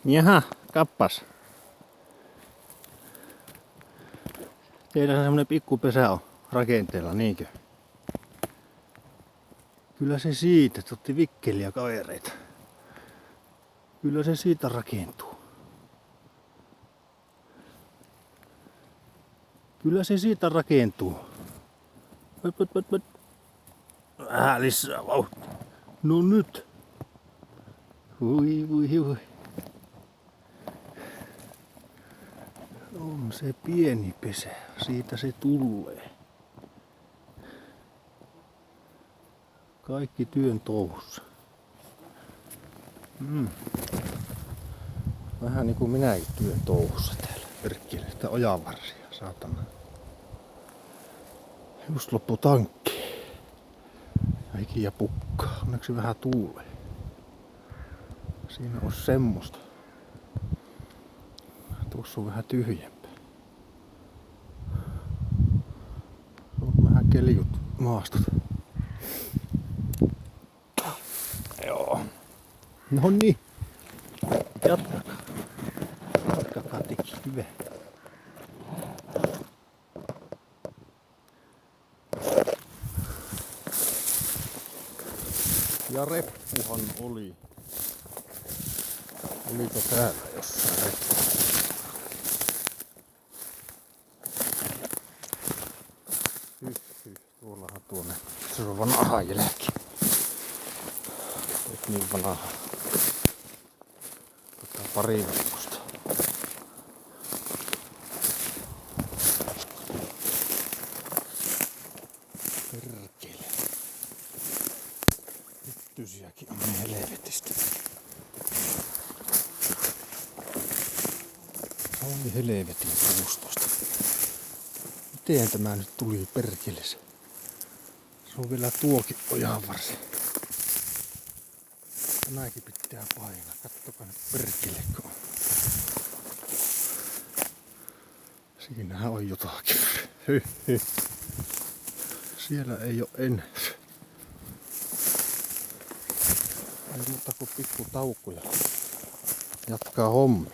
Jaha, kappas. Teillä semmonen pikkupesä on rakenteella, niinkö? Kyllä se siitä, te otti vikkeliä kavereita. Kyllä se siitä rakentuu. Kyllä se siitä rakentuu. Vähän lisää vauhtia. No nyt. Hui. On se pieni pesä. Siitä se tulee. Kaikki työn touhussa. Vähän niinku minäkin työn touhussa täällä. Perkkele sitä ojanvarsia, saatana. Just loppu tankki. Hiki ja pukkaa. Onneksi vähän tuulee. Siinä on semmoista. Tuossa on vähän tyhjempää. On vähän kelijut maastot. Joo. No niin. Jatkakaa teki. Hyvä. Ja reppuhan oli. Oliko täällä jossain reppu? Tuollahan tuonne. Se on vanha jälki. Nyt niin vanha. Pari viikosta. Perkele. Hyttysiäkin on niin helvetistä. Se oli helvetin puustosta. Miten tämä nyt tuli perkele? Se on vielä tuokin ojanvarsi. Tämäkin pitää painaa. Kattokaa nyt perkele. Siinähän on jotakin. Siellä ei oo enää. Ei muuta kuin pikku taukoja. Jatkaa hommi.